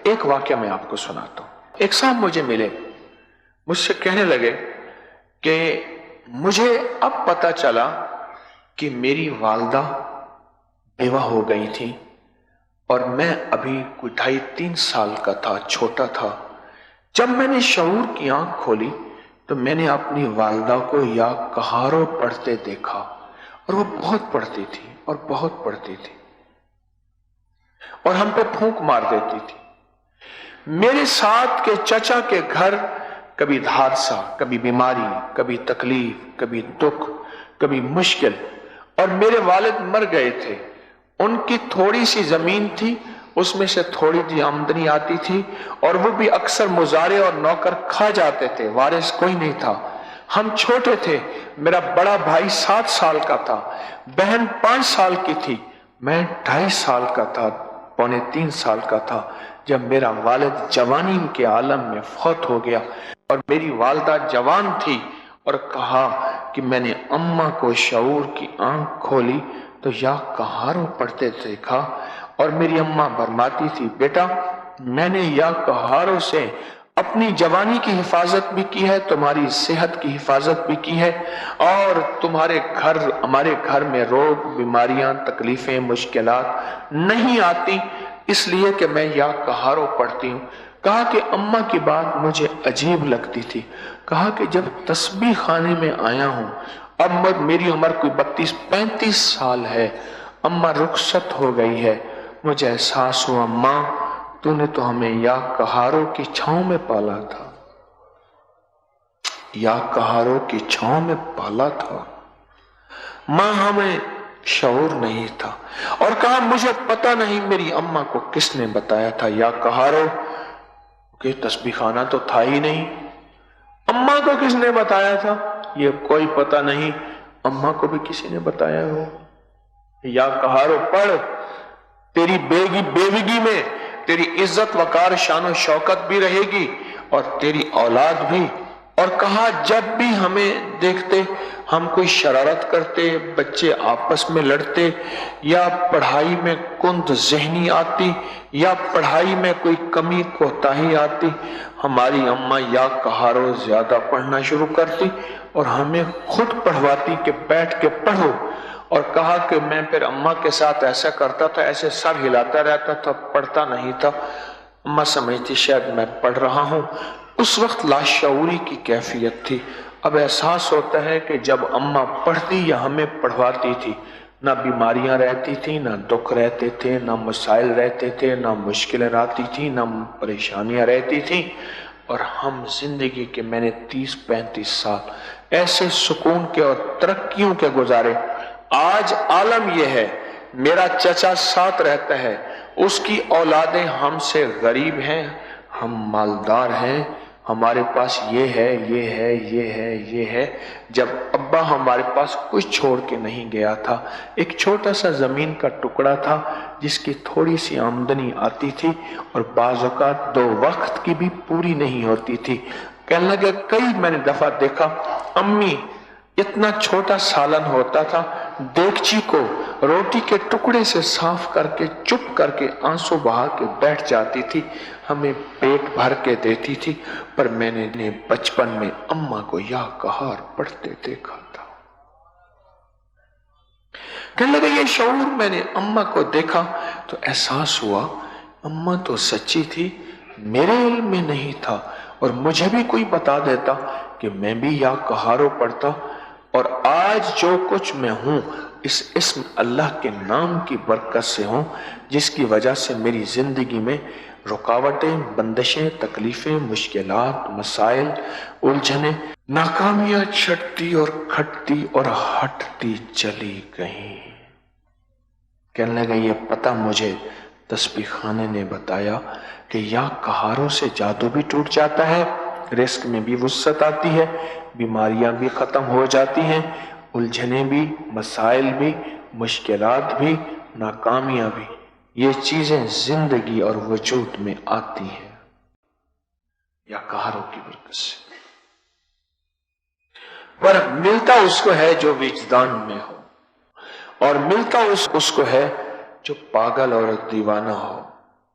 एक वाक्य मैं आपको सुनाता हूं। एक साहब मुझे मिले, मुझसे कहने लगे कि मुझे अब पता चला कि मेरी वालदा बेवा हो गई थी और मैं अभी कोई 2.5-3 साल का था, छोटा था। जब मैंने शऊर की आंख खोली तो मैंने अपनी वालदा को या कहारो पढ़ते देखा, और वो बहुत पढ़ती थी और बहुत पढ़ती थी और हम पे फूंक मार देती थी। मेरे साथ के चचा के घर कभी हादसा, कभी बीमारी, कभी तकलीफ, कभी दुख, कभी मुश्किल, और मेरे वालिद मर गए थे। उनकी थोड़ी सी जमीन थी, उसमें से थोड़ी सी आमदनी आती थी और वो भी अक्सर मुजारे और नौकर खा जाते थे, वारिस कोई नहीं था। हम छोटे थे, मेरा बड़ा भाई 7 साल का था, बहन 5 साल की थी, मैं 2.5 साल का था, 2.25-3 साल का था जब मेरा वालिद जवानी के आलम में फौत हो गया। और मेरी वालदा जवान थी और कहा कि मैंने अम्मा को शऊर की आंख खोली तो या कहारो पढ़ते देखा, और मेरी अम्मा फरमाती थी, बेटा मैंने या कहारों से अपनी जवानी की हिफाजत भी की है, तुम्हारी सेहत की हिफाजत भी की है, और तुम्हारे घर, हमारे घर में रोग, बीमारियां, तकलीफें, मुश्किलात नहीं आती, इसलिए कि मैं या कहारो पढ़ती हूं। कहा कि अम्मा की बात मुझे अजीब लगती थी। कहा कि जब तस्बीह खाने में आया हूं, अब मेरी उम्र कोई 32-35 साल है, अम्मा रुखसत हो गई है, मुझे एहसास हुआ मां तूने तो हमें या कहारों की छांव में पाला था, या कहारों की छांव में पाला था, मां हमें शऊर नहीं था। और कहा मुझे पता नहीं मेरी अम्मा को किसने बताया था या कहारो, कि तस्बीह खाना तो था ही नहीं, अम्मा को किसने बताया था ये कोई पता नहीं, अम्मा को भी किसी ने बताया हो। या कहारो पढ़, तेरी बेविगी में तेरी इज्जत वकार शान और शौकत भी रहेगी और तेरी औलाद भी। और कहा जब भी हमें देखते हम कोई शरारत करते, बच्चे आपस में लड़ते, या पढ़ाई में कुंद ज़हनी आती, या पढ़ाई में कोई कमी कोताही आती, हमारी अम्मा या कहारो ज्यादा पढ़ना शुरू करती और हमें खुद पढ़वाती कि बैठ के पढ़ो। और कहा कि मैं फिर अम्मा के साथ ऐसा करता था, ऐसे सर हिलाता रहता था, पढ़ता नहीं था। अम्मा समझती शायद मैं पढ़ रहा हूं। उस वक्त लाशऊरी की कैफियत थी। अब एहसास होता है कि जब अम्मा पढ़ती या हमें पढ़वाती थी, ना बीमारियां रहती थी, ना दुख रहते थे, ना मसाइल रहते थे, ना मुश्किलें आती थी, ना परेशानियां रहती थी, और हम जिंदगी के मैंने 30-35 साल ऐसे सुकून के और तरक्कियों के गुजारे। आज आलम यह है, मेरा चचा साथ रहता है, उसकी औलादें हमसे गरीब हैं, हम मालदार हैं, हमारे पास ये है, ये है, ये है, ये है। जब अब्बा हमारे पास कुछ छोड़ के नहीं गया था, एक छोटा सा जमीन का टुकड़ा था जिसकी थोड़ी सी आमदनी आती थी और बाज़ औक़ात 2 वक्त की भी पूरी नहीं होती थी। कहने लगे कई मैंने दफा देखा अम्मी इतना छोटा सालन होता था, देगची को रोटी के टुकड़े से साफ करके चुप करके आंसू बहा के बैठ जाती थी, हमें पेट भर के देती थी। पर मैंने बचपन में अम्मा को या कहार पढ़ते देखा था। कहने लगे ये शऊर मैंने अम्मा को देखा तो एहसास हुआ अम्मा तो सच्ची थी, मेरे इल्म में नहीं था, और मुझे भी कोई बता देता कि मैं भी या कहारो पढ़ता। और आज जो कुछ मैं हूं इस इस्म अल्लाह के नाम की बरकत से हूं, जिसकी वजह से मेरी जिंदगी में रुकावटें, बंदिशें, तकलीफें, मुश्किलात, मसाइल, उलझने, नाकामियां छटती और खटती और हटती चली गई। कहने लगा ये पता मुझे तस्बीह खाने ने बताया कि या कहारों से जादू भी टूट जाता है, रिस्क में भी वुसअत आती है, बीमारियां भी खत्म हो जाती हैं, उलझने भी, मसाइल भी, मुश्किलात भी, नाकामियां भी, ये चीजें जिंदगी और वजूद में आती हैं या कहारों की बरकत से। पर मिलता उसको है जो विजदान में हो, और मिलता उसको है जो पागल और दीवाना हो।